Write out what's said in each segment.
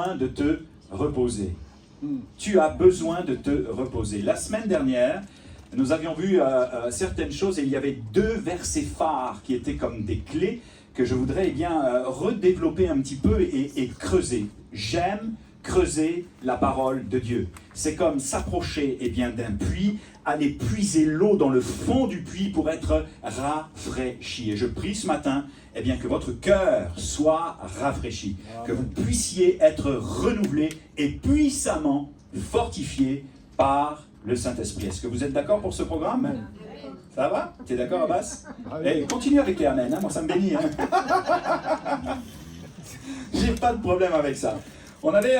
besoin de te reposer. Tu as besoin de te reposer. La semaine dernière, nous avions vu certaines choses et il y avait deux versets phares qui étaient comme des clés que je voudrais redévelopper un petit peu et creuser. J'aime creuser la parole de Dieu. C'est comme s'approcher d'un puits, aller puiser l'eau dans le fond du puits pour être rafraîchi. Et je prie ce matin que votre cœur soit rafraîchi, que vous puissiez être renouvelé et puissamment fortifié par le Saint-Esprit. Est-ce que vous êtes d'accord pour ce programme? Ça va? Tu es d'accord, Abbas? Et continue avec les amen, hein? Moi ça me bénit. Hein? J'ai pas de problème avec ça. On avait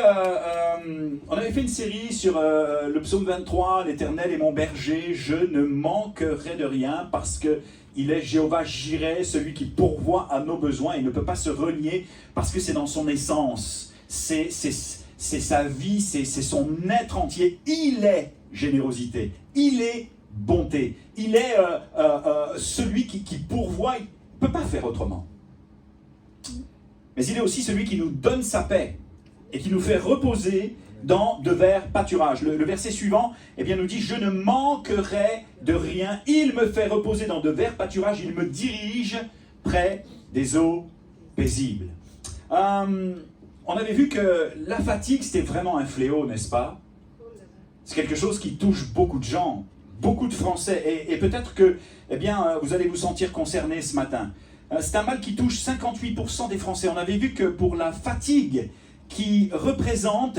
fait une série sur le psaume 23, l'Éternel est mon berger, je ne manquerai de rien parce que il est Jéhovah Jireh, celui qui pourvoit à nos besoins. Il ne peut pas se renier parce que c'est dans son essence, c'est sa vie, c'est son être entier. Il est générosité, il est bonté, il est celui qui pourvoit, il ne peut pas faire autrement. Mais il est aussi celui qui nous donne sa paix et qui nous fait reposer dans de verts pâturages. Le verset suivant nous dit « Je ne manquerai de rien, il me fait reposer dans de verts pâturages, il me dirige près des eaux paisibles. » On avait vu que la fatigue, c'était vraiment un fléau, n'est-ce pas? C'est quelque chose qui touche beaucoup de gens, beaucoup de Français, et peut-être que vous allez vous sentir concernés ce matin. C'est un mal qui touche 58% des Français. On avait vu que pour la fatigue, qui représente,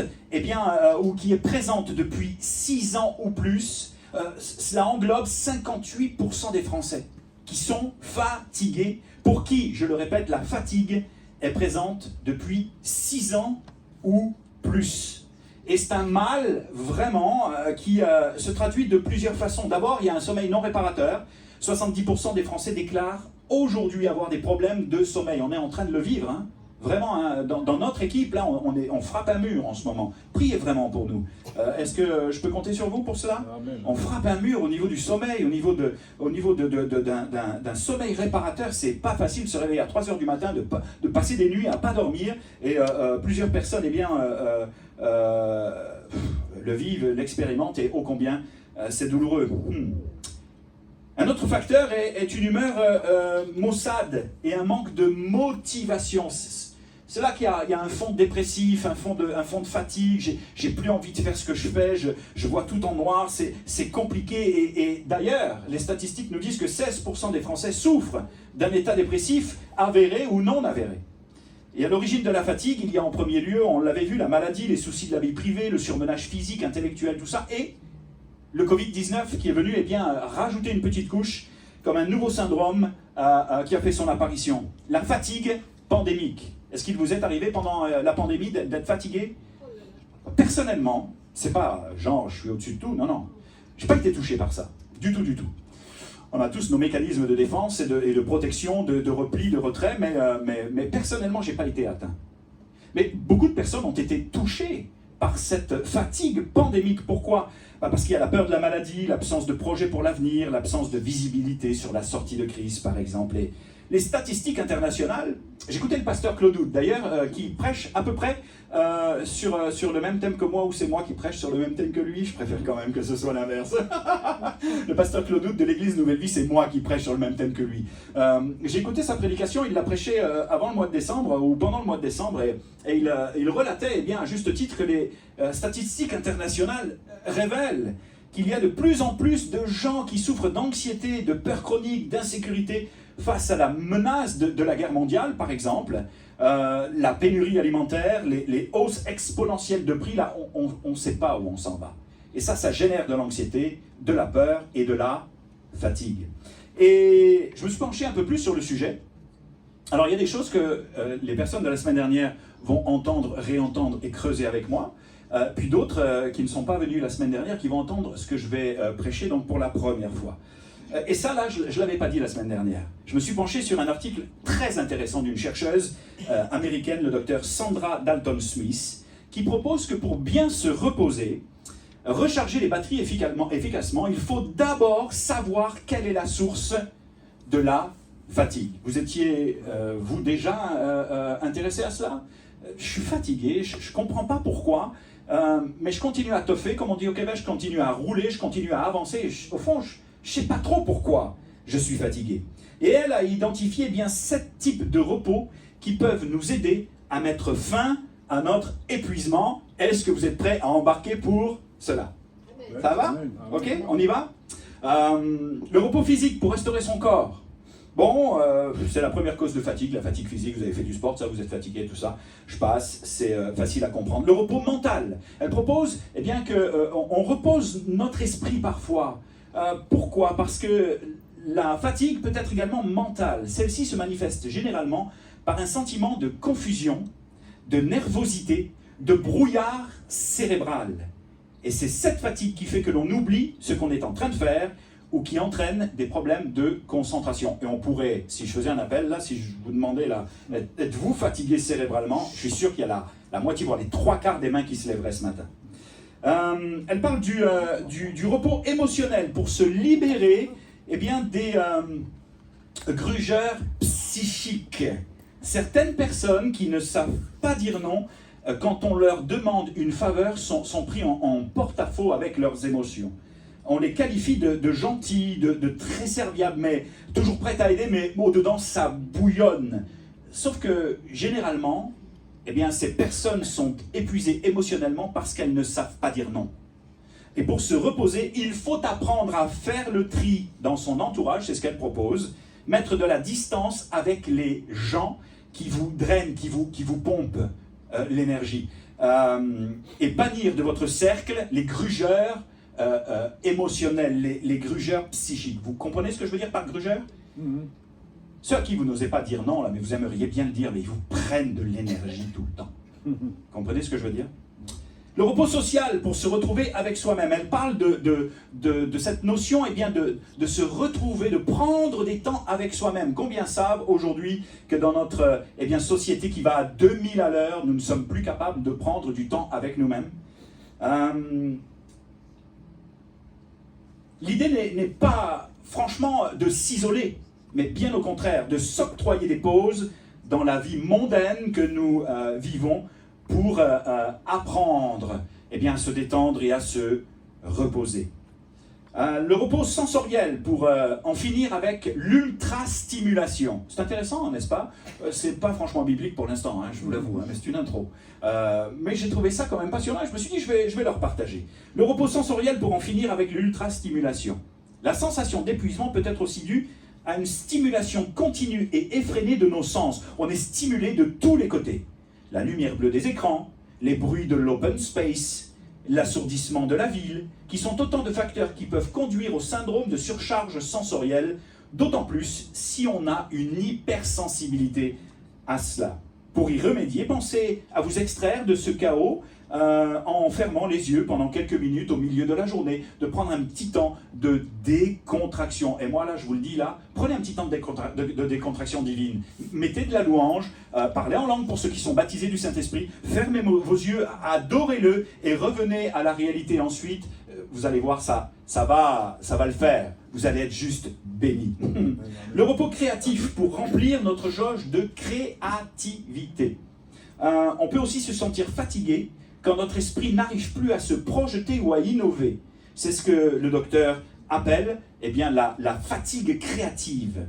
ou qui est présente depuis 6 ans ou plus, cela englobe 58% des Français qui sont fatigués, pour qui, je le répète, la fatigue est présente depuis 6 ans ou plus. Et c'est un mal, vraiment, qui se traduit de plusieurs façons. D'abord, il y a un sommeil non réparateur. 70% des Français déclarent aujourd'hui avoir des problèmes de sommeil. On est en train de le vivre, hein. Vraiment, hein, dans notre équipe, là, on frappe un mur en ce moment. Priez vraiment pour nous. Est-ce que je peux compter sur vous pour cela? Amen. On frappe un mur au niveau du sommeil, au niveau d'un sommeil réparateur. C'est pas facile de se réveiller à 3 h du matin, de passer des nuits à pas dormir. Et plusieurs personnes le vivent, l'expérimentent, et ô combien c'est douloureux. Un autre facteur est une humeur maussade et un manque de motivation. C'est là qu'il y a un fond dépressif, un fond de fatigue. J'ai plus envie de faire ce que je fais, je vois tout en noir, c'est compliqué. Et d'ailleurs, les statistiques nous disent que 16% des Français souffrent d'un état dépressif avéré ou non avéré. Et à l'origine de la fatigue, il y a en premier lieu, on l'avait vu, la maladie, les soucis de la vie privée, le surmenage physique, intellectuel, tout ça, et le Covid-19 qui est venu rajouter une petite couche, comme un nouveau syndrome qui a fait son apparition. La fatigue pandémique. Est-ce qu'il vous est arrivé pendant la pandémie d'être fatigué? Personnellement, c'est pas genre je suis au-dessus de tout, non. J'ai pas été touché par ça, du tout. On a tous nos mécanismes de défense et de protection, de repli, de retrait, mais personnellement, j'ai pas été atteint. Mais beaucoup de personnes ont été touchées par cette fatigue pandémique. Pourquoi? Parce qu'il y a la peur de la maladie, l'absence de projet pour l'avenir, l'absance de visibilité sur la sortie de crise, par exemple. Et les statistiques internationales, j'écoutais le pasteur Claude Hout, d'ailleurs, qui prêche à peu près sur le même thème que moi, ou c'est moi qui prêche sur le même thème que lui. Je préfère quand même que ce soit l'inverse. Le pasteur Claude Hout de l'église Nouvelle Vie, c'est moi qui prêche sur le même thème que lui. J'ai écouté sa prédication, il l'a prêché avant le mois de décembre, ou pendant le mois de décembre, et il relatait à juste titre que les statistiques internationales révèlent qu'il y a de plus en plus de gens qui souffrent d'anxiété, de peur chronique, d'insécurité face à la menace de la guerre mondiale, par exemple, la pénurie alimentaire, les hausses exponentielles de prix, là, on ne sait pas où on s'en va. Et ça génère de l'anxiété, de la peur et de la fatigue. Et je me suis penché un peu plus sur le sujet. Alors, il y a des choses que les personnes de la semaine dernière vont entendre, réentendre et creuser avec moi. Puis d'autres qui ne sont pas venus la semaine dernière, qui vont entendre ce que je vais prêcher donc pour la première fois. Et ça, là, je ne l'avais pas dit la semaine dernière. Je me suis penché sur un article très intéressant d'une chercheuse américaine, le docteur Sandra Dalton-Smith, qui propose que pour bien se reposer, recharger les batteries efficacement, il faut d'abord savoir quelle est la source de la fatigue. Vous étiez, vous, déjà intéressé à cela? je suis fatigué, je ne comprends pas pourquoi, mais je continue à toffer, comme on dit au Québec, je continue à rouler, je continue à avancer. Au fond, je ne sais pas trop pourquoi je suis fatigué. Et elle a identifié bien 7 types de repos qui peuvent nous aider à mettre fin à notre épuisement. Est-ce que vous êtes prêts à embarquer pour cela? Ça va? Ok, on y va? Le repos physique pour restaurer son corps. Bon, c'est la première cause de fatigue, la fatigue physique. Vous avez fait du sport, ça, vous êtes fatigué, tout ça. Je passe, c'est facile à comprendre. Le repos mental. Elle propose eh bien, qu'on repose notre esprit parfois. Pourquoi? Parce que la fatigue peut être également mentale. Celle-ci se manifeste généralement par un sentiment de confusion, de nervosité, de brouillard cérébral. Et c'est cette fatigue qui fait que l'on oublie ce qu'on est en train de faire ou qui entraîne des problèmes de concentration. Et on pourrait, si je faisais un appel, là, si je vous demandais, là, êtes-vous fatigué cérébralement? Je suis sûr qu'il y a la moitié, voire les 3/4 des mains qui se lèveraient ce matin. Elle parle du repos émotionnel pour se libérer eh bien, des grugeurs psychiques. Certaines personnes qui ne savent pas dire non, quand on leur demande une faveur, sont pris en porte-à-faux avec leurs émotions. On les qualifie de gentils, de très serviables, mais toujours prêts à aider, mais au-dedans, ça bouillonne. Sauf que, généralement, eh bien, ces personnes sont épuisées émotionnellement parce qu'elles ne savent pas dire non. Et pour se reposer, il faut apprendre à faire le tri dans son entourage, c'est ce qu'elle propose, mettre de la distance avec les gens qui vous drainent, qui vous pompent l'énergie, et bannir de votre cercle les grugeurs émotionnels, les grugeurs psychiques. Vous comprenez ce que je veux dire par grugeur? Ceux à qui vous n'osez pas dire non, là, mais vous aimeriez bien le dire, mais ils vous prennent de l'énergie tout le temps. Comprenez ce que je veux dire? Le repos social pour se retrouver avec soi-même. Elle parle de cette notion eh bien, de se retrouver, de prendre des temps avec soi-même. Combien savent aujourd'hui que dans notre eh bien, société qui va à 2000 à l'heure, nous ne sommes plus capables de prendre du temps avec nous-mêmes? L'idée n'est pas, franchement, de s'isoler, mais bien au contraire, de s'octroyer des pauses dans la vie mondaine que nous vivons pour apprendre eh bien, à se détendre et à se reposer. Le repos sensoriel pour en finir avec l'ultra-stimulation. C'est intéressant, n'est-ce pas? C'est pas franchement biblique pour l'instant, hein, je vous l'avoue, hein, mais c'est une intro. Mais j'ai trouvé ça quand même passionnant et je me suis dit je vais leur partager. Le repos sensoriel pour en finir avec l'ultra-stimulation. La sensation d'épuisement peut être aussi due à une stimulation continue et effrénée de nos sens. On est stimulé de tous les côtés. La lumière bleue des écrans, les bruits de l'open space, l'assourdissement de la ville, qui sont autant de facteurs qui peuvent conduire au syndrome de surcharge sensorielle, d'autant plus si on a une hypersensibilité à cela. Pour y remédier, pensez à vous extraire de ce chaos en fermant les yeux pendant quelques minutes au milieu de la journée, de prendre un petit temps de décontraction. Et moi là, je vous le dis là, prenez un petit temps de décontraction divine. Mettez de la louange, parlez en langue pour ceux qui sont baptisés du Saint-Esprit, fermez vos yeux, adorez-le et revenez à la réalité ensuite. Vous allez voir, ça va le faire. Vous allez être juste bénis. Le repos créatif pour remplir notre jauge de créativité. On peut aussi se sentir fatigué quand notre esprit n'arrive plus à se projeter ou à innover. C'est ce que le docteur appelle eh bien, la fatigue créative.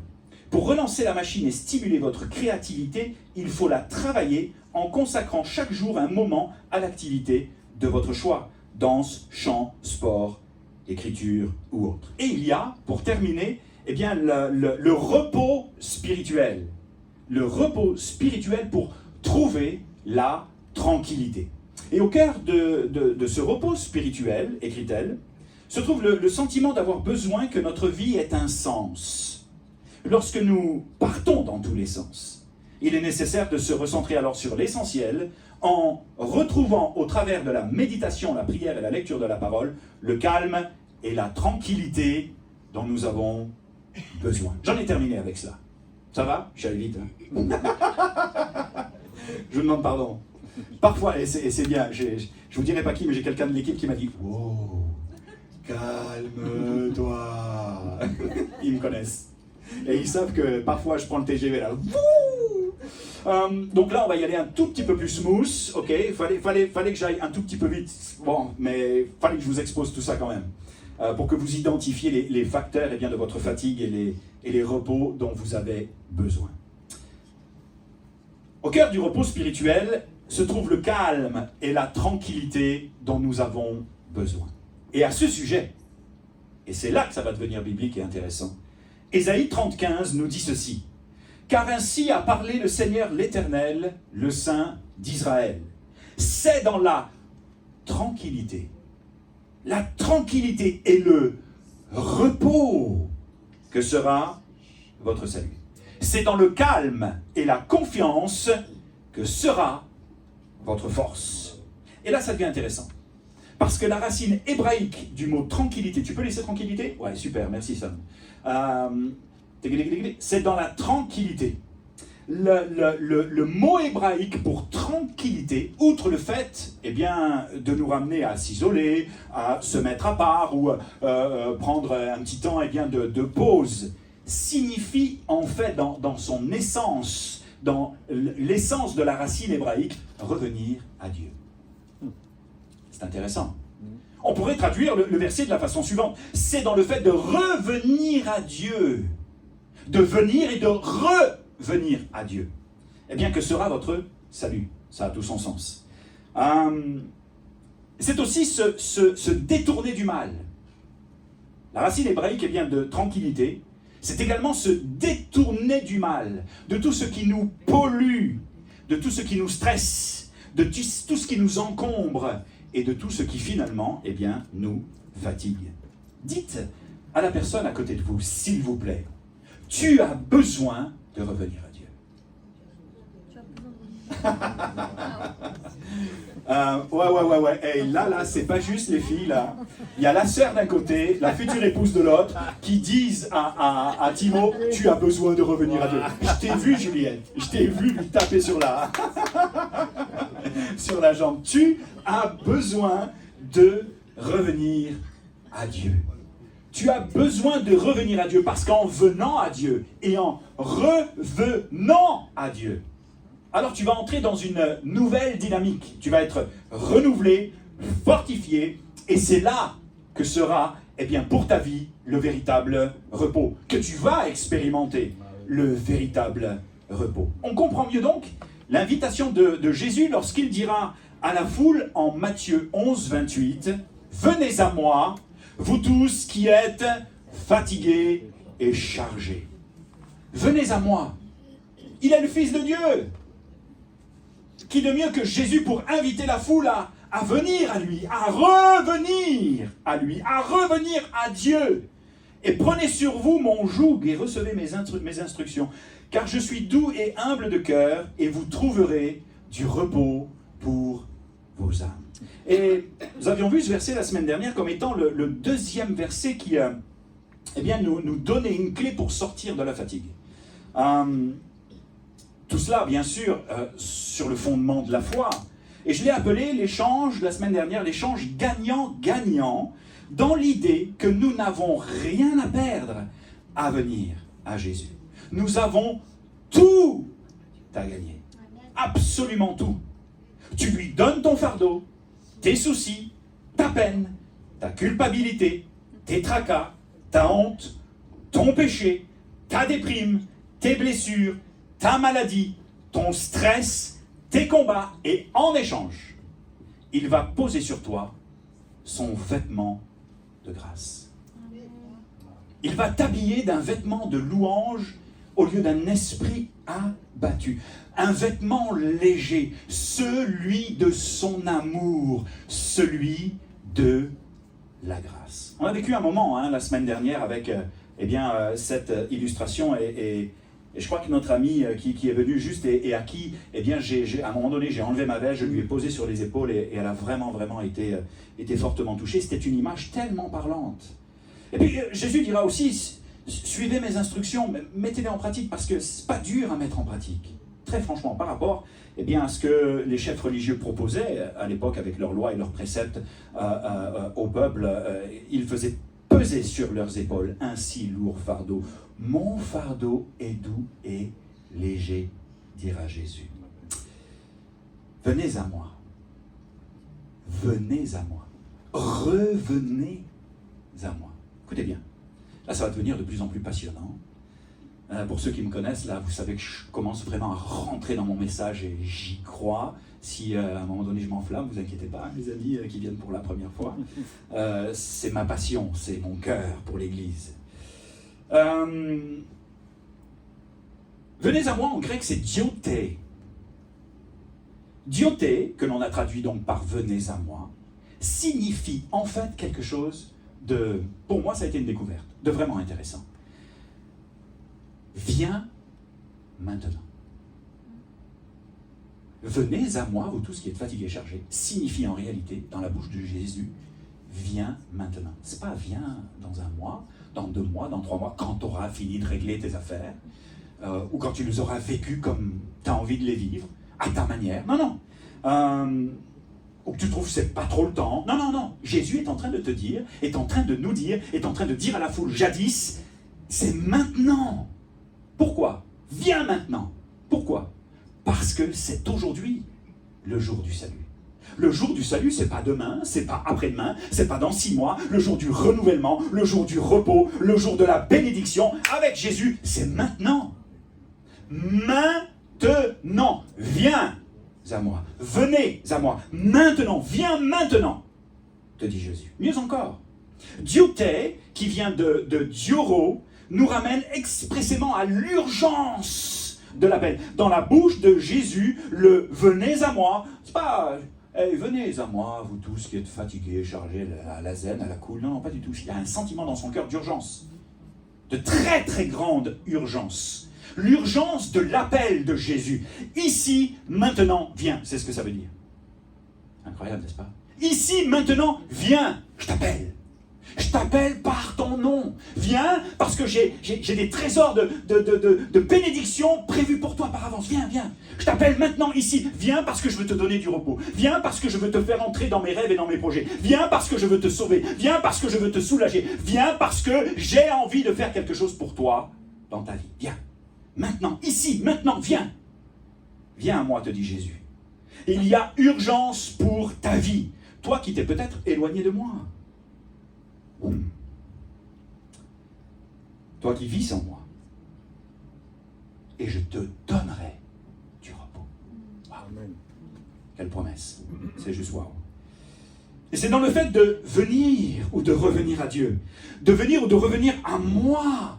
Pour relancer la machine et stimuler votre créativité, il faut la travailler en consacrant chaque jour un moment à l'activité de votre choix. Danse, chant, sport, écriture ou autre. Et il y a, pour terminer, eh bien, le repos spirituel. Le repos spirituel pour trouver la tranquillité. Et au cœur de ce repos spirituel, écrit-elle, se trouve le sentiment d'avoir besoin que notre vie ait un sens. Lorsque nous partons dans tous les sens, il est nécessaire de se recentrer alors sur l'essentiel en retrouvant au travers de la méditation, la prière et la lecture de la parole, le calme et la tranquillité dont nous avons besoin. J'en ai terminé avec cela. Ça va? Je suis allé vite. Hein. Je vous demande pardon. Parfois, et c'est bien, je ne vous dirai pas qui, mais j'ai quelqu'un de l'équipe qui m'a dit « Wow, calme-toi ». Ils me connaissent. Et ils savent que parfois je prends le TGV là. Donc là, on va y aller un tout petit peu plus smooth, ok? Fallait que j'aille un tout petit peu vite, bon, mais fallait que je vous expose tout ça quand même, pour que vous identifiez les facteurs eh bien, de votre fatigue et les repos dont vous avez besoin. Au cœur du repos spirituel se trouve le calme et la tranquillité dont nous avons besoin. Et à ce sujet, et c'est là que ça va devenir biblique et intéressant, Ésaïe 30,15 nous dit ceci. « Car ainsi a parlé le Seigneur l'Éternel, le Saint d'Israël. C'est dans la tranquillité et le repos que sera votre salut. C'est dans le calme et la confiance que sera votre force. » Et là, ça devient intéressant. Parce que la racine hébraïque du mot tranquillité, tu peux laisser tranquillité? Ouais, super, merci Sam. C'est dans la tranquillité. Le mot hébraïque pour tranquillité, outre le fait eh bien, de nous ramener à s'isoler, à se mettre à part ou prendre un petit temps eh bien, de pause, signifie en fait dans son essence, dans l'essence de la racine hébraïque, revenir à Dieu. C'est intéressant. On pourrait traduire le verset de la façon suivante. C'est dans le fait de revenir à Dieu, de venir et de revenir à Dieu, eh bien que sera votre salut. Ça a tout son sens. C'est aussi se détourner du mal. La racine hébraïque eh bien, de tranquillité, c'est également se détourner du mal, de tout ce qui nous pollue, de tout ce qui nous stresse, de tout ce qui nous encombre, et de tout ce qui finalement, eh bien, nous fatigue. Dites à la personne à côté de vous, s'il vous plaît, tu as besoin de revenir à Dieu. Ouais. Et là, c'est pas juste les filles, là. Il y a la sœur d'un côté, la future épouse de l'autre, qui disent à Timo, tu as besoin de revenir à Dieu. Je t'ai vu, Juliette, je t'ai vu lui taper sur la jambe. Tu as besoin de revenir à Dieu. Tu as besoin de revenir à Dieu parce qu'en venant à Dieu et en revenant à Dieu, alors tu vas entrer dans une nouvelle dynamique. Tu vas être renouvelé, fortifié, et c'est là que sera, eh bien, pour ta vie, le véritable repos, que tu vas expérimenter le véritable repos. On comprend mieux donc l'invitation de Jésus lorsqu'il dira à la foule en Matthieu 11, 28, « Venez à moi, vous tous qui êtes fatigués et chargés. » Venez à moi. Il est le Fils de Dieu. Qui de mieux que Jésus pour inviter la foule à venir à lui, à revenir à lui, à revenir à Dieu. Et prenez sur vous mon joug et recevez mes instructions, car je suis doux et humble de cœur, et vous trouverez du repos pour vos âmes. Et nous avions vu ce verset la semaine dernière comme étant le deuxième verset qui eh bien, nous donnait une clé pour sortir de la fatigue. Tout cela, bien sûr, sur le fondement de la foi. Et je l'ai appelé l'échange, la semaine dernière, l'échange gagnant-gagnant, dans l'idée que nous n'avons rien à perdre à venir à Jésus. Nous avons tout à gagner. Absolument tout. Tu lui donnes ton fardeau, tes soucis, ta peine, ta culpabilité, tes tracas, ta honte, ton péché, ta déprime, tes blessures, ta maladie, ton stress, tes combats, et en échange, il va poser sur toi son vêtement de grâce. Il va t'habiller d'un vêtement de louange au lieu d'un esprit abattu. Un vêtement léger, celui de son amour, celui de la grâce. On a vécu un moment la semaine dernière avec cette illustration et je crois que notre ami qui est venu juste et à qui, à un moment donné, j'ai enlevé ma veste, je lui ai posé sur les épaules et elle a vraiment été fortement touchée. C'était une image tellement parlante. Et puis Jésus dira aussi, suivez mes instructions, mettez-les en pratique parce que c'est pas dur à mettre en pratique. Très franchement, par rapport à ce que les chefs religieux proposaient à l'époque avec leurs lois et leurs préceptes au peuple, ils faisaient peser sur leurs épaules un si lourd fardeau. Mon fardeau est doux et léger dira Jésus. Venez à moi. Venez à moi. Revenez à moi. Écoutez bien. Là, ça va devenir de plus en plus passionnant. Pour ceux qui me connaissent, là, vous savez que je commence vraiment à rentrer dans mon message et j'y crois. Si à un moment donné je m'enflamme, vous inquiétez pas, les amis qui viennent pour la première fois. C'est ma passion, c'est mon cœur pour l'Église. Venez à moi, en grec, c'est dioté. Dioté, que l'on a traduit donc par venez à moi, signifie en fait quelque chose de, pour moi ça a été une découverte, de vraiment intéressant. Viens maintenant. Venez à moi, vous tous qui êtes fatigués et chargés, signifie en réalité, dans la bouche de Jésus, viens maintenant. C'est pas viens dans un mois, dans 2 mois, dans 3 mois, quand tu auras fini de régler tes affaires, ou quand tu les auras vécues comme tu as envie de les vivre, à ta manière. Non, non. Ou que tu trouves que c'est pas trop le temps. Non, non, non. Jésus est en train de te dire, est en train de nous dire, est en train de dire à la foule, jadis, c'est maintenant. Pourquoi? Viens maintenant. Pourquoi? Parce que c'est aujourd'hui le jour du salut. Le jour du salut, c'est pas demain, c'est pas après-demain, c'est pas dans 6 mois, le jour du renouvellement, le jour du repos, le jour de la bénédiction. Avec Jésus, c'est maintenant. Maintenant. Viens à moi. Venez à moi. Maintenant. Viens maintenant, te dit Jésus. Mieux encore, dioté, qui vient de dioro, nous ramène expressément à l'urgence de l'appel. Dans la bouche de Jésus, le « venez à moi », c'est pas « hey, venez à moi, vous tous qui êtes fatigués, chargés, à la zen, à la cool ». Non, non, pas du tout. Il y a un sentiment dans son cœur d'urgence, de très très grande urgence. L'urgence de l'appel de Jésus. Ici, maintenant, viens. C'est ce que ça veut dire. Incroyable, n'est-ce pas? Ici, maintenant, viens. Je t'appelle. Je t'appelle par ton nom. Viens, parce que j'ai des trésors de bénédiction prévus pour toi par avance. Viens, viens. Je t'appelle maintenant ici. Viens parce que je veux te donner du repos. Viens parce que je veux te faire entrer dans mes rêves et dans mes projets. Viens parce que je veux te sauver. Viens parce que je veux te soulager. Viens parce que j'ai envie de faire quelque chose pour toi dans ta vie. Viens. Maintenant, ici, maintenant, viens. Viens à moi, te dit Jésus. Il y a urgence pour ta vie. Toi qui t'es peut-être éloigné de moi. Toi qui vis sans moi, et je te donnerai du repos. Wow. Amen. Quelle promesse. C'est juste wow. Et c'est dans le fait de venir ou de revenir à Dieu, de venir ou de revenir à moi,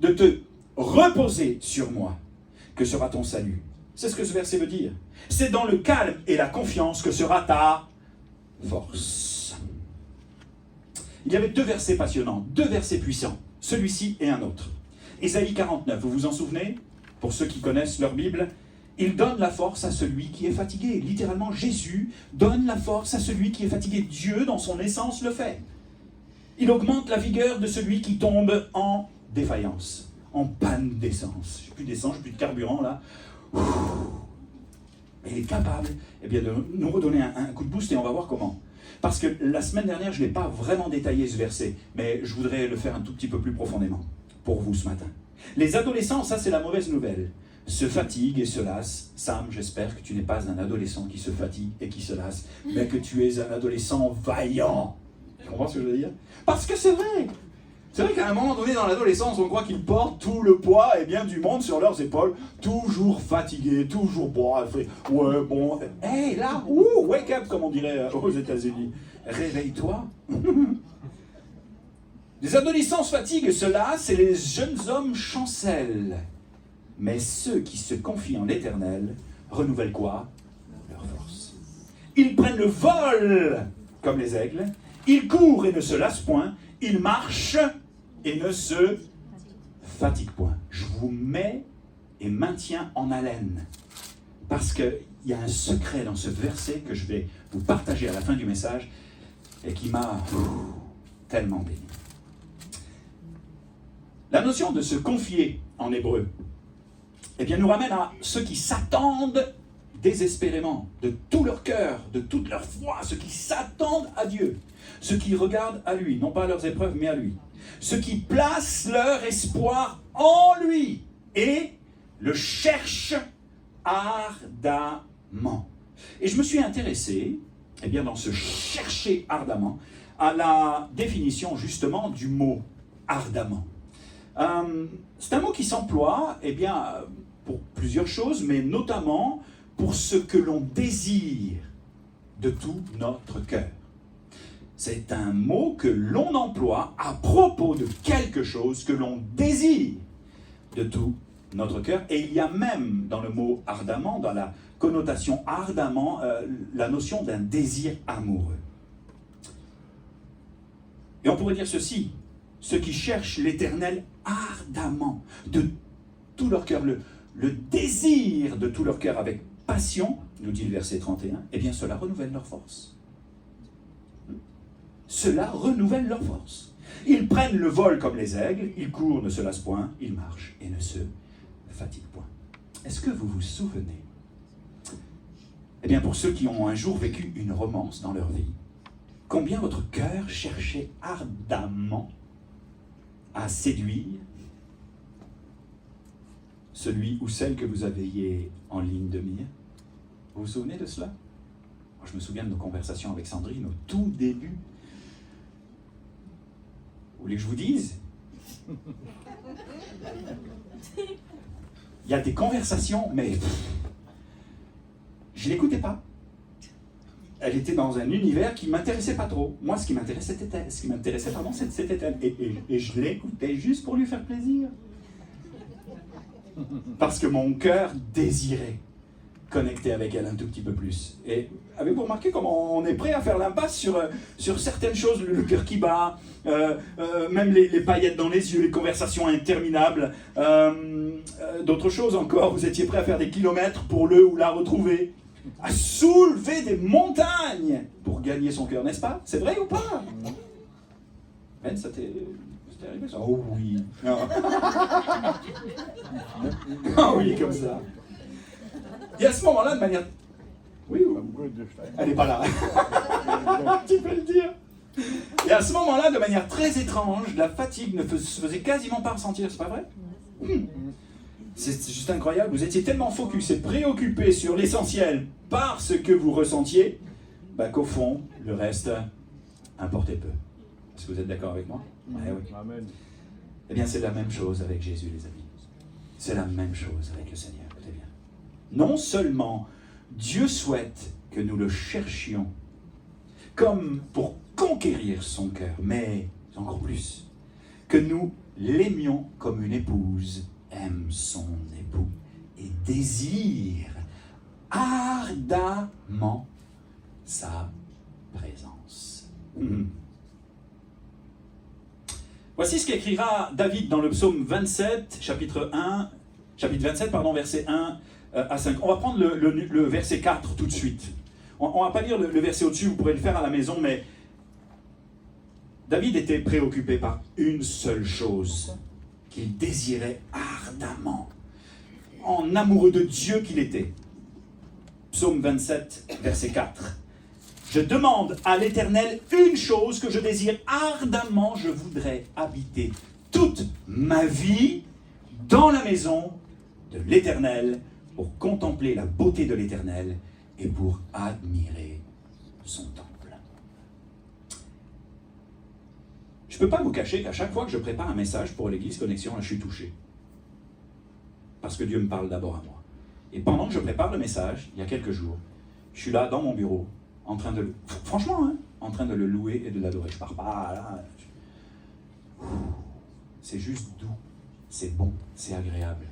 de te reposer sur moi, que sera ton salut. C'est ce que ce verset veut dire. C'est dans le calme et la confiance que sera ta force. Il y avait 2 versets passionnants, 2 versets puissants, celui-ci et un autre. Ésaïe 49, vous vous en souvenez? Pour ceux qui connaissent leur Bible, il donne la force à celui qui est fatigué. Littéralement, Jésus donne la force à celui qui est fatigué. Dieu, dans son essence, le fait. Il augmente la vigueur de celui qui tombe en défaillance, en panne d'essence. J'ai plus d'essence, j'ai plus de carburant, là. Il est capable de nous redonner un coup de boost et on va voir comment. Parce que la semaine dernière, je n'ai pas vraiment détaillé ce verset, mais je voudrais le faire un tout petit peu plus profondément pour vous ce matin. Les adolescents, ça c'est la mauvaise nouvelle, se fatiguent et se lassent. Sam, j'espère que tu n'es pas un adolescent qui se fatigue et qui se lasse, mais que tu es un adolescent vaillant. Tu comprends ce que je veux dire? Parce que c'est vrai. C'est vrai qu'à un moment donné dans l'adolescence, on croit qu'ils portent tout le poids du monde sur leurs épaules, toujours fatigués, toujours bon, ouais, bon, hey là, wake up comme on dirait aux États-Unis, réveille-toi. Les adolescents se fatiguent et se lassent et les jeunes hommes chancellent. Mais ceux qui se confient en l'Éternel renouvellent quoi? Leur force. Ils prennent le vol comme les aigles, ils courent et ne se lassent point, ils marchent et ne se fatiguent point. Je vous mets et maintiens en haleine. Parce qu'il y a un secret dans ce verset que je vais vous partager à la fin du message et qui m'a tellement béni. La notion de se confier en hébreu, nous ramène à ceux qui s'attendent désespérément, de tout leur cœur, de toute leur foi, ceux qui s'attendent à Dieu, ceux qui regardent à lui, non pas à leurs épreuves, mais à lui, ceux qui placent leur espoir en lui et le cherche ardemment. Et je me suis intéressé, eh bien, dans ce chercher ardemment, à la définition justement du mot ardemment. C'est un mot qui s'emploie, eh bien, pour plusieurs choses, mais notamment pour ce que l'on désire de tout notre cœur. C'est un mot que l'on emploie à propos de quelque chose que l'on désire de tout notre cœur. Et il y a même dans le mot ardemment, dans la connotation ardemment, la notion d'un désir amoureux. Et on pourrait dire ceci: ceux qui cherchent l'Éternel ardemment, de tout leur cœur, le désir de tout leur cœur avec passion, nous dit le verset 31, eh bien cela renouvelle leur force. Cela renouvelle leur force. Ils prennent le vol comme les aigles, ils courent, ne se lassent point, ils marchent et ne se fatiguent point. Est-ce que vous vous souvenez? Eh bien, pour ceux qui ont un jour vécu une romance dans leur vie, combien votre cœur cherchait ardemment à séduire celui ou celle que vous aviez en ligne de mire? Vous vous souvenez de cela? Moi, je me souviens de nos conversations avec Sandrine au tout début. Vous voulez que je vous dise? Il y a des conversations, mais je ne l'écoutais pas. Elle était dans un univers qui ne m'intéressait pas trop. Moi, ce qui m'intéressait, c'était elle. Et je l'écoutais juste pour lui faire plaisir. Parce que mon cœur désirait connecter avec elle un tout petit peu plus. Et avez-vous remarqué comment on est prêt à faire l'impasse sur certaines choses, le cœur qui bat, même les paillettes dans les yeux, les conversations interminables, d'autres choses encore, vous étiez prêt à faire des kilomètres pour le ou la retrouver, à soulever des montagnes pour gagner son cœur, n'est-ce pas? C'est vrai ou pas? Ben, ça t'est arrivé ça? Oh oui. Non. Ah oui, comme ça. Et à ce moment-là, de manière... Oui, elle n'est pas là. Tu peux le dire. Et à ce moment-là, de manière très étrange, la fatigue ne se faisait quasiment pas ressentir, c'est pas vrai? C'est juste incroyable. Vous étiez tellement focus et préoccupé sur l'essentiel par ce que vous ressentiez, qu'au fond, le reste importait peu. Est-ce que vous êtes d'accord avec moi? Oui. Amen. Eh bien, c'est la même chose avec Jésus, les amis. C'est la même chose avec le Seigneur. Écoutez bien. Non seulement Dieu souhaite que nous le cherchions comme pour conquérir son cœur, mais encore plus, que nous l'aimions comme une épouse aime son époux et désire ardemment sa présence. Voici ce qu'écrira David dans le psaume 27, chapitre 27, verset 1 à 5. On va prendre le verset 4 tout de suite. On ne va pas lire le verset au-dessus, vous pourrez le faire à la maison, mais David était préoccupé par une seule chose qu'il désirait ardemment, en amoureux de Dieu qu'il était. Psaume 27, verset 4. Je demande à l'Éternel une chose que je désire ardemment, je voudrais habiter toute ma vie dans la maison de l'Éternel pour contempler la beauté de l'Éternel et pour admirer son temple. Je ne peux pas vous cacher qu'à chaque fois que je prépare un message pour l'Église Connexion, là, je suis touché. Parce que Dieu me parle d'abord à moi. Et pendant que je prépare le message, il y a quelques jours, je suis là dans mon bureau, en train de en train de le louer et de l'adorer. Je pars pas là. C'est juste doux, c'est bon, c'est agréable.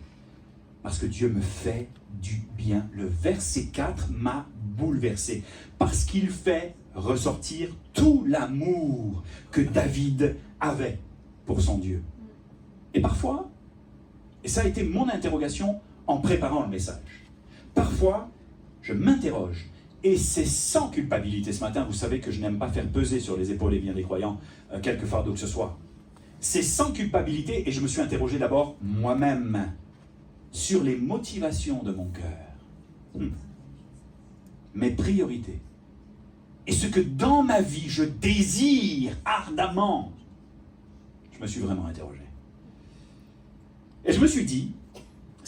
Parce que Dieu me fait du bien. Le verset 4 m'a bouleversé. Parce qu'il fait ressortir tout l'amour que David avait pour son Dieu. Et parfois, et ça a été mon interrogation en préparant le message, parfois, je m'interroge, et c'est sans culpabilité. Ce matin, vous savez que je n'aime pas faire peser sur les épaules et bien des croyants quelque fardeau que ce soit. C'est sans culpabilité, et je me suis interrogé d'abord moi-même sur les motivations de mon cœur, mes priorités, et ce que dans ma vie je désire ardemment. Je me suis vraiment interrogé. Et je me suis dit,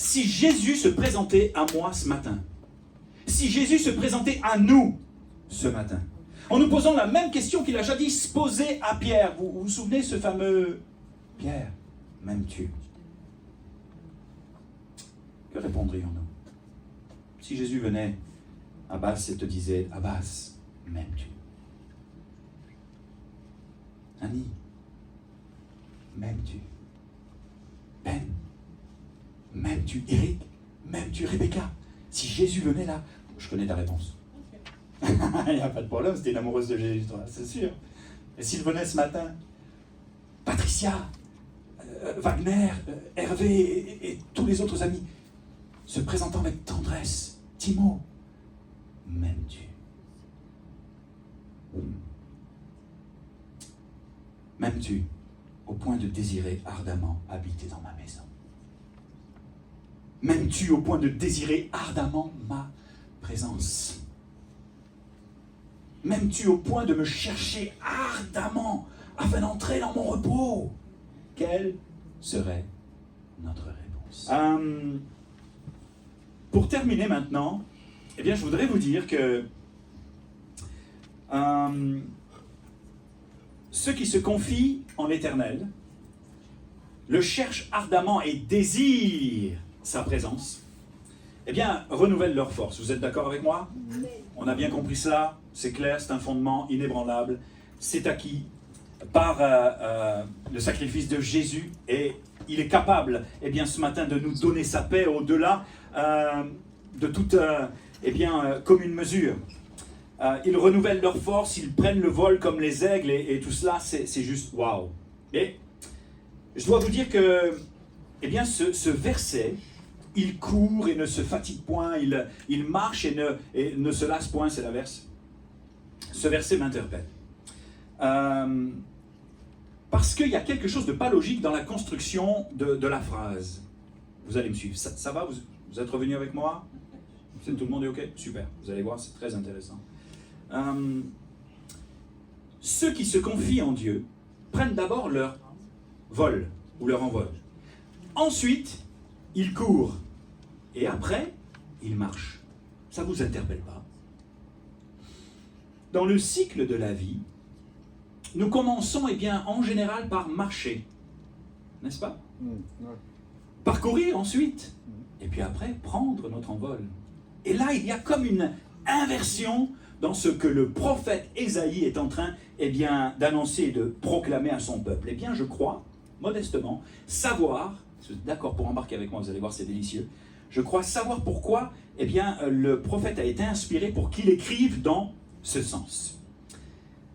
si Jésus se présentait à moi ce matin, si Jésus se présentait à nous ce matin, en nous posant la même question qu'il a jadis posée à Pierre. Vous vous souvenez ce fameux « Pierre, m'aimes-tu » Que répondrions-nous? Si Jésus venait, Abbas, et te disait « Abbas, m'aimes-tu » Annie, m'aimes-tu? Ben, m'aimes-tu? Eric, m'aimes-tu? Rebecca, si Jésus venait là, je connais ta réponse. Il n'y a pas de problème, c'était une amoureuse de Jésus, toi, c'est sûr. Et s'il venait ce matin, Patricia, Wagner, Hervé et tous les autres amis, se présentant avec tendresse, Timo, m'aimes-tu? M'aimes-tu au point de désirer ardemment habiter dans ma maison? M'aimes-tu au point de désirer ardemment ma présence? M'aimes-tu au point de me chercher ardemment afin d'entrer dans mon repos? Quelle serait notre réponse? Pour terminer maintenant, eh bien, je voudrais vous dire que ceux qui se confient en l'Éternel le cherchent ardemment et désirent sa présence, eh bien, renouvellent leur force. Vous êtes d'accord avec moi? On a bien compris cela, c'est clair, c'est un fondement inébranlable, c'est acquis par le sacrifice de Jésus, et il est capable, eh bien, ce matin, de nous donner sa paix au-delà de toute commune mesure. Ils renouvellent leur force, ils prennent le vol comme les aigles, et tout cela, c'est juste waouh. Et je dois vous dire que, eh bien, ce verset, il court et ne se fatigue point, il marche et ne se lasse point, c'est l'inverse. Ce verset m'interpelle. Parce qu'il y a quelque chose de pas logique dans la construction de la phrase. Vous allez me suivre. Ça va? Vous êtes revenu avec moi? Tout le monde est OK? Super. Vous allez voir, c'est très intéressant. Ceux qui se confient en Dieu prennent d'abord leur vol ou leur envol. Ensuite, ils courent. Et après, ils marchent. Ça ne vous interpelle pas? Dans le cycle de la vie, nous commençons en général par marcher. N'est-ce pas? Parcourir ensuite. Et puis après, prendre notre envol. Et là, il y a comme une inversion dans ce que le prophète Ésaïe est en train d'annoncer et de proclamer à son peuple. Eh bien, je crois, modestement, savoir, vous êtes d'accord pour embarquer avec moi, vous allez voir, c'est délicieux, je crois savoir pourquoi le prophète a été inspiré pour qu'il écrive dans ce sens.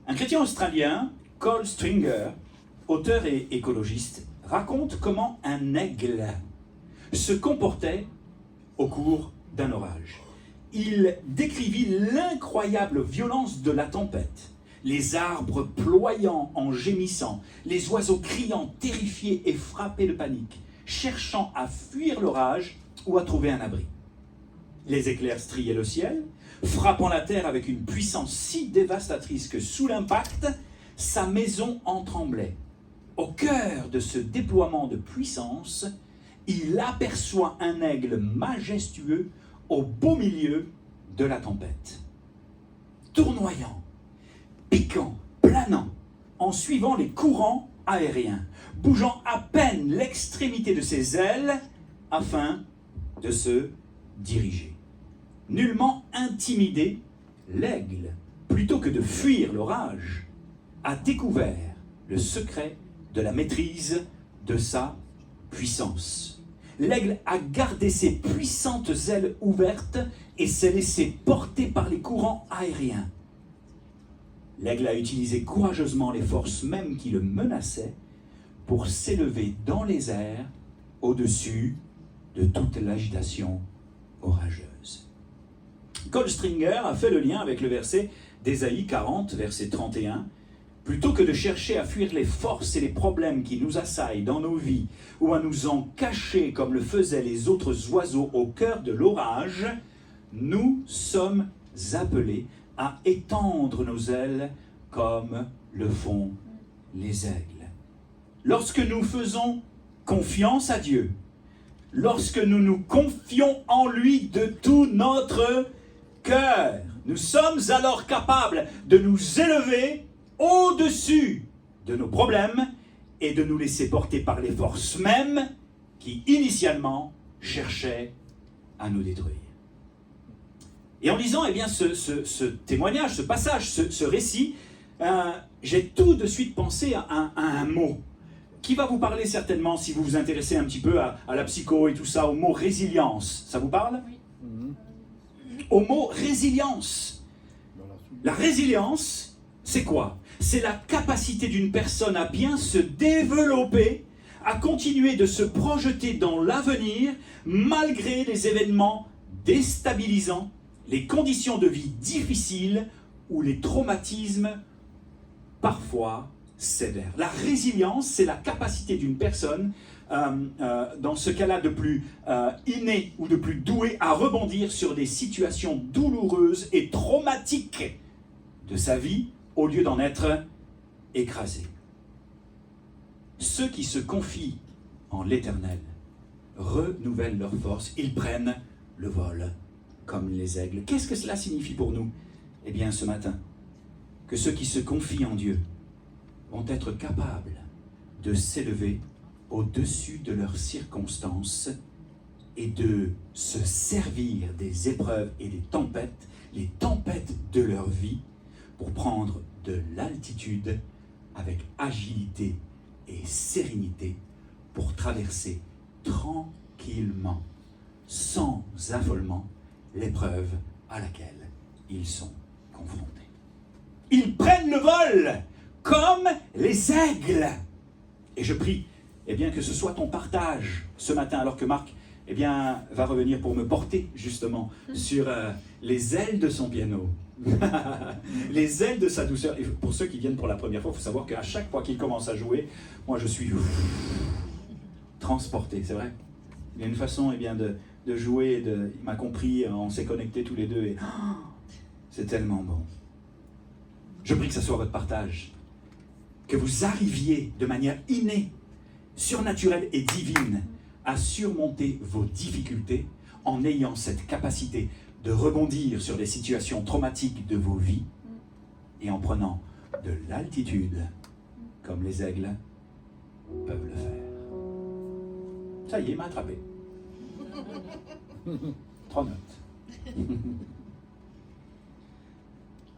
Un chrétien australien, Cole Stringer, auteur et écologiste, raconte comment un aigle se comportait au cours d'un orage. Il décrivit l'incroyable violence de la tempête, les arbres ployant en gémissant, les oiseaux criant terrifiés et frappés de panique, cherchant à fuir l'orage ou à trouver un abri. Les éclairs striaient le ciel, frappant la terre avec une puissance si dévastatrice que sous l'impact, sa maison en tremblait. Au cœur de ce déploiement de puissance, il aperçoit un aigle majestueux au beau milieu de la tempête. Tournoyant, piquant, planant, en suivant les courants aériens, bougeant à peine l'extrémité de ses ailes afin de se diriger. Nullement intimidé, l'aigle, plutôt que de fuir l'orage, a découvert le secret de la maîtrise de sa puissance. L'aigle a gardé ses puissantes ailes ouvertes et s'est laissé porter par les courants aériens. L'aigle a utilisé courageusement les forces mêmes qui le menaçaient pour s'élever dans les airs au-dessus de toute l'agitation orageuse. Cole Stringer a fait le lien avec le verset d'Ésaïe 40, verset 31. Plutôt que de chercher à fuir les forces et les problèmes qui nous assaillent dans nos vies ou à nous en cacher comme le faisaient les autres oiseaux au cœur de l'orage, nous sommes appelés à étendre nos ailes comme le font les aigles. Lorsque nous faisons confiance à Dieu, lorsque nous nous confions en lui de tout notre cœur. Nous sommes alors capables de nous élever au-dessus de nos problèmes et de nous laisser porter par les forces mêmes qui initialement cherchaient à nous détruire. Et en lisant ce témoignage, ce passage, ce récit, j'ai tout de suite pensé à un mot qui va vous parler certainement, si vous vous intéressez un petit peu à la psycho et tout ça, au mot résilience. Ça vous parle? Oui. Au mot résilience. La résilience, c'est quoi? C'est la capacité d'une personne à bien se développer, à continuer de se projeter dans l'avenir, malgré les événements déstabilisants, les conditions de vie difficiles ou les traumatismes parfois sévères. La résilience, c'est la capacité d'une personne, dans ce cas-là de plus inné ou de plus doué, à rebondir sur des situations douloureuses et traumatiques de sa vie, au lieu d'en être écrasé. Ceux qui se confient en l'Éternel renouvellent leur force, ils prennent le vol comme les aigles. Qu'est-ce que cela signifie pour nous? Eh bien, ce matin, que ceux qui se confient en Dieu vont être capables de s'élever au-dessus de leurs circonstances et de se servir des épreuves et des tempêtes, les tempêtes de leur vie, pour prendre de l'altitude avec agilité et sérénité, pour traverser tranquillement, sans affolement, l'épreuve à laquelle ils sont confrontés. Ils prennent le vol comme les aigles. Et je prie, eh bien, que ce soit ton partage ce matin, alors que Marc, eh bien, va revenir pour me porter justement sur les ailes de son piano. Les ailes de sa douceur. Et pour ceux qui viennent pour la première fois, il faut savoir qu'à chaque fois qu'il commence à jouer, moi je suis transporté, c'est vrai. Il y a une façon eh bien, de jouer, il m'a compris, on s'est connectés tous les deux et c'est tellement bon. Je prie que ça soit votre partage, que vous arriviez de manière innée, surnaturelle et divine à surmonter vos difficultés en ayant cette capacité de rebondir sur les situations traumatiques de vos vies et en prenant de l'altitude comme les aigles peuvent le faire. Ça y est, il m'a attrapé. 3 notes.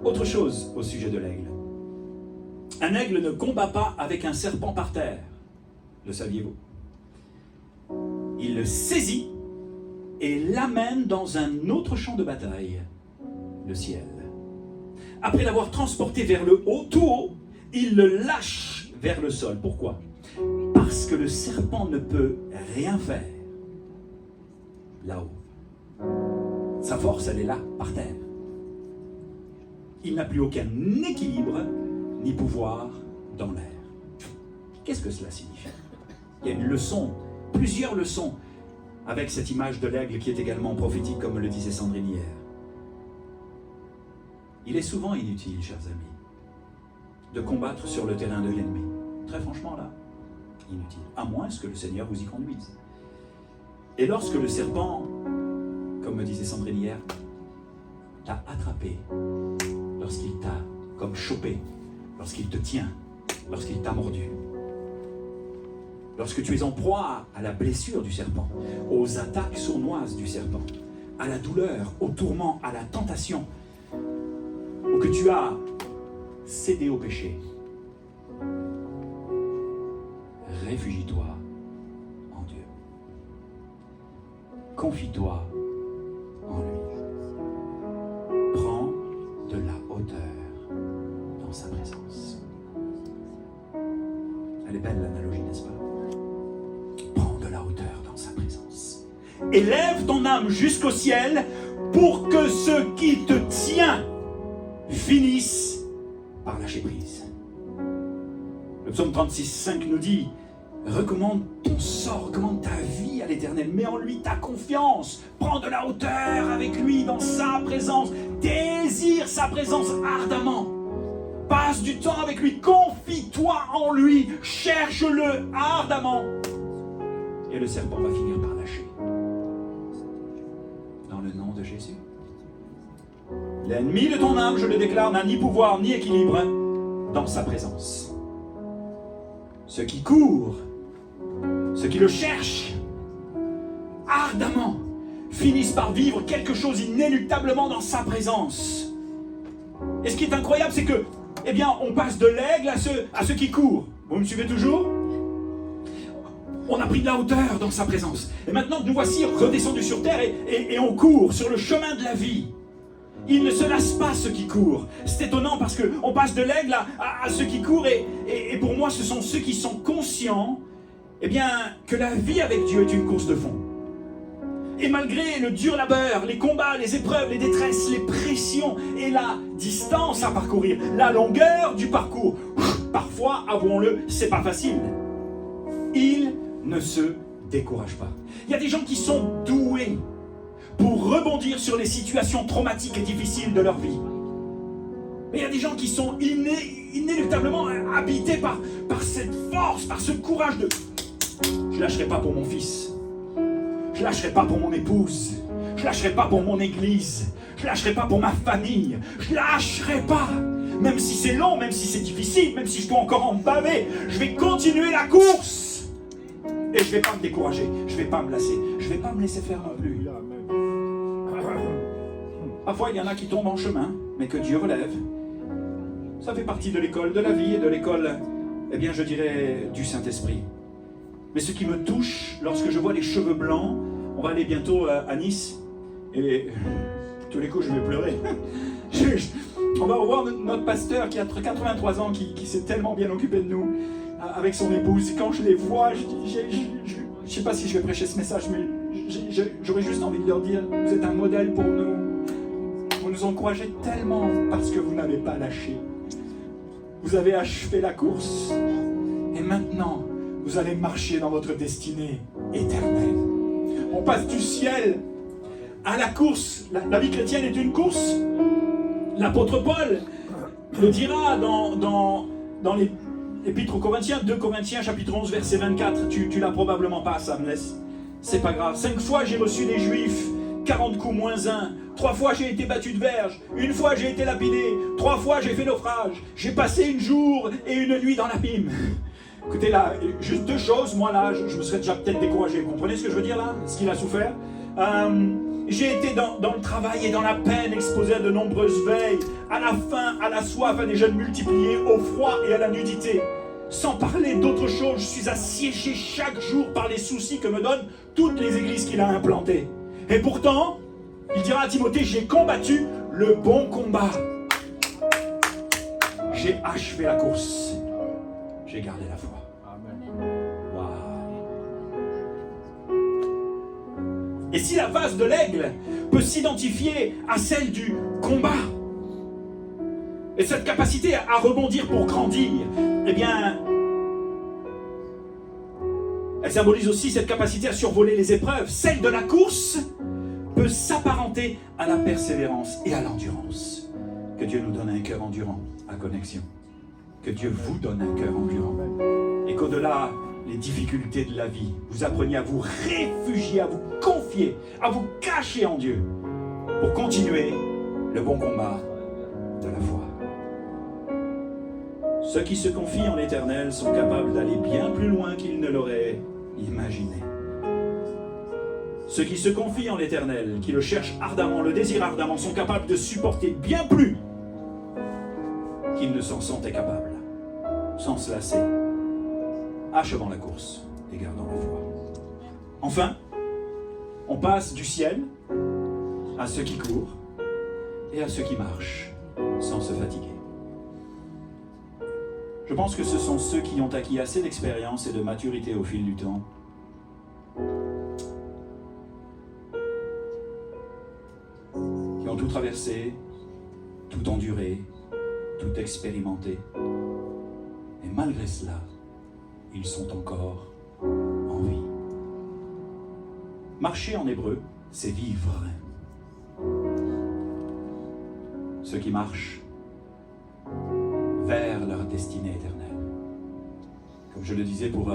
Autre chose au sujet de l'aigle. Un aigle ne combat pas avec un serpent par terre. Le saviez-vous? Il le saisit et l'amène dans un autre champ de bataille, le ciel. Après l'avoir transporté vers le haut, tout haut, il le lâche vers le sol. Pourquoi? Parce que le serpent ne peut rien faire là-haut. Sa force, elle est là, par terre. Il n'a plus aucun équilibre ni pouvoir dans l'air. Qu'est-ce que cela signifie? Il y a une leçon, plusieurs leçons, avec cette image de l'aigle qui est également prophétique, comme le disait Sandrine hier. Il est souvent inutile, chers amis, de combattre sur le terrain de l'ennemi. Très franchement, là, inutile. À moins que le Seigneur vous y conduise. Et lorsque le serpent, comme me disait Sandrine hier, t'a attrapé, lorsqu'il t'a comme chopé, lorsqu'il te tient, lorsqu'il t'a mordu, lorsque tu es en proie à la blessure du serpent, aux attaques sournoises du serpent, à la douleur, au tourment, à la tentation, ou que tu as cédé au péché, réfugie-toi en Dieu. Confie-toi en lui. Prends de la hauteur dans sa présence. Elle est belle l'analogie, n'est-ce pas? Prends de la hauteur dans sa présence. Élève ton âme jusqu'au ciel pour que ce qui te tient finisse par lâcher prise. Le psaume 36,5 nous dit: recommande ton sort, recommande ta vie à l'Éternel, mets en lui ta confiance, prends de la hauteur avec lui dans sa présence, désire sa présence ardemment, passe du temps avec lui, confie-toi en lui, cherche-le ardemment. Et et le serpent va finir par lâcher. Dans le nom de Jésus. L'ennemi de ton âme, je le déclare, n'a ni pouvoir ni équilibre dans sa présence. Ceux qui courent, ceux qui le cherchent ardemment, finissent par vivre quelque chose inéluctablement dans sa présence. Et ce qui est incroyable, c'est que, eh bien, on passe de l'aigle à ceux qui courent. Vous me suivez toujours? On a pris de la hauteur dans sa présence. Et maintenant que nous voici redescendus sur terre et on court sur le chemin de la vie. Ils ne se lassent pas, ceux qui courent. C'est étonnant parce qu'on passe de l'aigle à ceux qui courent. Et pour moi, ce sont ceux qui sont conscients, eh bien, que la vie avec Dieu est une course de fond. Et malgré le dur labeur, les combats, les épreuves, les détresses, les pressions et la distance à parcourir, la longueur du parcours, parfois, avouons-le, c'est pas facile. Ils ne se découragent pas. Il y a des gens qui sont doués pour rebondir sur les situations traumatiques et difficiles de leur vie. Mais il y a des gens qui sont inéluctablement habités par cette force, par ce courage de... Je ne lâcherai pas pour mon fils. Je ne lâcherai pas pour mon épouse. Je ne lâcherai pas pour mon église. Je ne lâcherai pas pour ma famille. Je ne lâcherai pas. Même si c'est long, même si c'est difficile, même si je dois encore en baver, je vais continuer la course. Et je ne vais pas me décourager. Je ne vais pas me lasser. Je ne vais pas me laisser faire non plus. Parfois, il y en a qui tombent en chemin, mais que Dieu relève. Ça fait partie de l'école de la vie et de l'école, eh bien, je dirais, du Saint-Esprit. Mais ce qui me touche, lorsque je vois les cheveux blancs, on va aller bientôt à Nice, et tous les coups, je vais pleurer. On va revoir notre pasteur qui a 83 ans, qui s'est tellement bien occupé de nous, avec son épouse. Quand je les vois, je ne sais pas si je vais prêcher ce message, mais j'aurais juste envie de leur dire, vous êtes un modèle pour nous. Vous nous encouragez tellement parce que vous n'avez pas lâché. Vous avez achevé la course. Et maintenant, vous allez marcher dans votre destinée éternelle. On passe du ciel à la course. La vie chrétienne est une course. L'apôtre Paul le dira dans l'épître aux Corinthiens, 2 Corinthiens chapitre 11 verset 24. Tu l'as probablement pas, ça me laisse. C'est pas grave. 5 fois j'ai reçu des Juifs, 40 coups moins 1. 3 fois j'ai été battu de verge. 1 fois j'ai été lapidé. 3 fois j'ai fait naufrage. J'ai passé 1 jour et 1 nuit dans l'abîme. Écoutez là, juste 2 choses. Moi là, je me serais déjà peut-être découragé. Vous comprenez ce que je veux dire là? Ce qu'il a souffert. J'ai été dans le travail et dans la peine, exposé à de nombreuses veilles, à la faim, à la soif, à des jeûnes multipliés, au froid et à la nudité. Sans parler d'autre chose, je suis assiégé chaque jour par les soucis que me donnent toutes les églises qu'il a implantées. Et pourtant, il dira à Timothée, j'ai combattu le bon combat. J'ai achevé la course. J'ai gardé la foi. Amen. Wow. Et si la vase de l'aigle peut s'identifier à celle du combat, et cette capacité à rebondir pour grandir, eh bien, elle symbolise aussi cette capacité à survoler les épreuves. Celle de la course peut s'apparenter à la persévérance et à l'endurance. Que Dieu nous donne un cœur endurant à Connexion. Que Dieu vous donne un cœur endurant. Et qu'au-delà des difficultés de la vie, vous appreniez à vous réfugier, à vous confier, à vous cacher en Dieu pour continuer le bon combat de la foi. Ceux qui se confient en l'Éternel sont capables d'aller bien plus loin qu'ils ne l'auraient imaginé. Ceux qui se confient en l'Éternel, qui le cherchent ardemment, le désirent ardemment, sont capables de supporter bien plus qu'ils ne s'en sentaient capables, sans se lasser, achevant la course et gardant la foi. Enfin, on passe du ciel à ceux qui courent et à ceux qui marchent sans se fatiguer. Je pense que ce sont ceux qui ont acquis assez d'expérience et de maturité au fil du temps qui ont tout traversé, tout enduré, tout expérimenté. Et malgré cela, ils sont encore en vie. Marcher en hébreu, c'est vivre. Ceux qui marchent vers leur destinée éternelle. Comme je le disais pour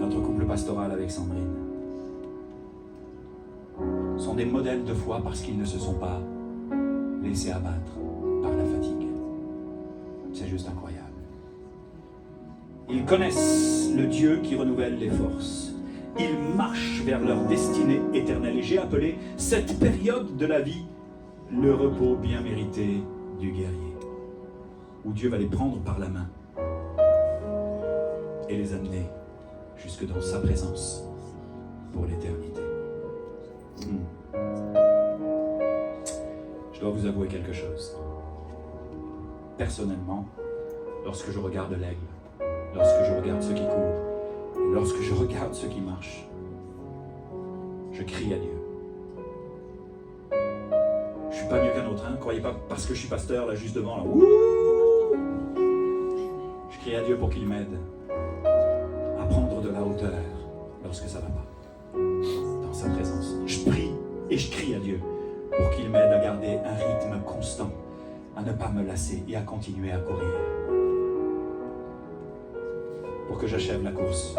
notre couple pastoral avec Sandrine, sont des modèles de foi parce qu'ils ne se sont pas laissés abattre par la fatigue. C'est juste incroyable. Ils connaissent le Dieu qui renouvelle les forces. Ils marchent vers leur destinée éternelle. Et j'ai appelé cette période de la vie le repos bien mérité du guerrier, où Dieu va les prendre par la main et les amener jusque dans sa présence pour l'éternité. Je dois vous avouer quelque chose. Personnellement, lorsque je regarde l'aigle, lorsque je regarde ceux qui courent, et lorsque je regarde ceux qui marchent, je crie à Dieu. Je suis pas mieux qu'un autre, hein. Croyez pas parce que je suis pasteur là juste devant là. Ouh, je crie à Dieu pour qu'il m'aide à prendre de la hauteur lorsque ça va pas. Dans sa présence, je prie et je crie à Dieu pour qu'il m'aide à garder un rythme constant, à ne pas me lasser et à continuer à courir. Pour que j'achève la course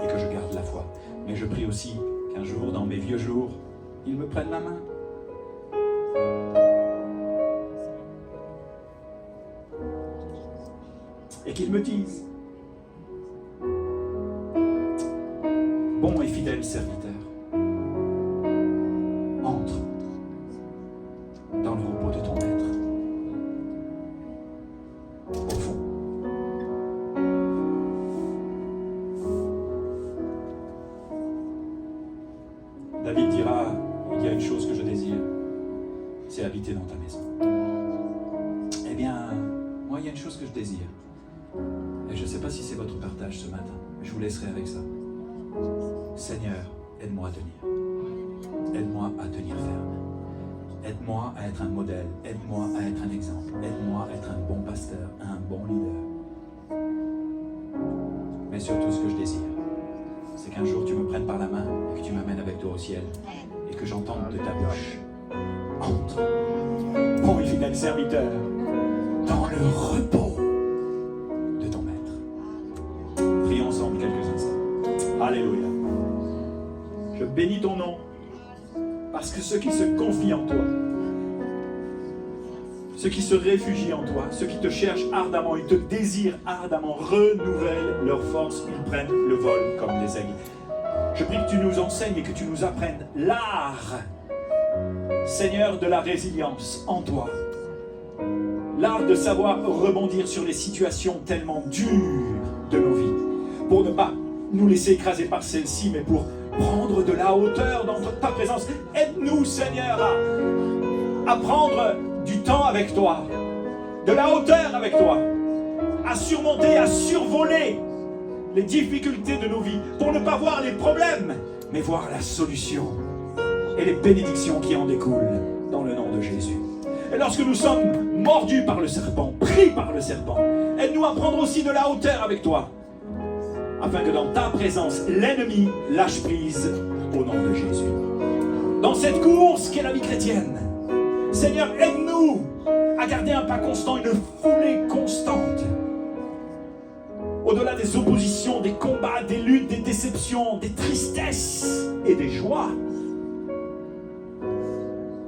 et que je garde la foi. Mais je prie aussi qu'un jour, dans mes vieux jours, il me prenne la main. Et qu'il me dise: bon et fidèle serviteur, entre dans le repos de ton maître. Au fond, David dira: il y a une chose que je désire, c'est habiter dans ta maison. Eh bien, moi, il y a une chose que je désire. Et je ne sais pas si c'est votre partage ce matin, mais je vous laisserai avec ça. Seigneur, aide-moi à tenir. Aide-moi à tenir ferme. Aide-moi à être un modèle. Aide-moi à être un exemple. Aide-moi à être un bon pasteur, un bon leader. Mais surtout, ce que je désire, c'est qu'un jour tu me prennes par la main et que tu m'amènes avec toi au ciel et que j'entende de ta bouche: entre, bon et fidèle serviteur, dans le repos de ton maître. Prions ensemble quelques instants. Alléluia. Je bénis ton nom parce que ceux qui se confient en toi, ceux qui se réfugient en toi, ceux qui te cherchent ardemment, ils te désirent ardemment, renouvellent leur force, ils prennent le vol comme des aigles. Je prie que tu nous enseignes et que tu nous apprennes l'art, Seigneur, de la résilience en toi. L'art de savoir rebondir sur les situations tellement dures de nos vies, pour ne pas nous laisser écraser par celles-ci, mais pour prendre de la hauteur dans ta présence. Aide-nous, Seigneur, à prendre du temps avec toi, de la hauteur avec toi, à surmonter, à survoler les difficultés de nos vies, pour ne pas voir les problèmes, mais voir la solution et les bénédictions qui en découlent, dans le nom de Jésus. Et lorsque nous sommes mordus par le serpent, pris par le serpent, aide-nous à prendre aussi de la hauteur avec toi, afin que dans ta présence, l'ennemi lâche prise au nom de Jésus. Dans cette course qu'est la vie chrétienne, Seigneur, aide-nous à garder un pas constant, une foulée constante. Au-delà des oppositions, des combats, des luttes, des déceptions, des tristesses et des joies.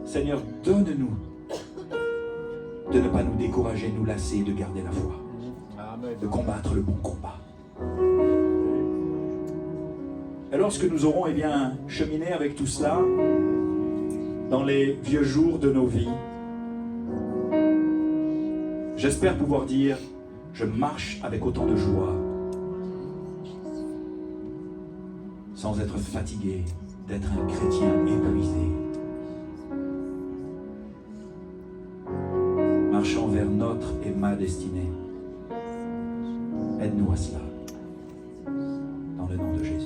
Seigneur, donne-nous de ne pas nous décourager, nous lasser, de garder la foi, de combattre le bon combat. Et lorsque nous aurons cheminé avec tout cela dans les vieux jours de nos vies, j'espère pouvoir dire: je marche avec autant de joie, sans être fatigué d'être un chrétien épuisé, marchant vers notre et ma destinée. Aide-nous à cela, dans le nom de Jésus.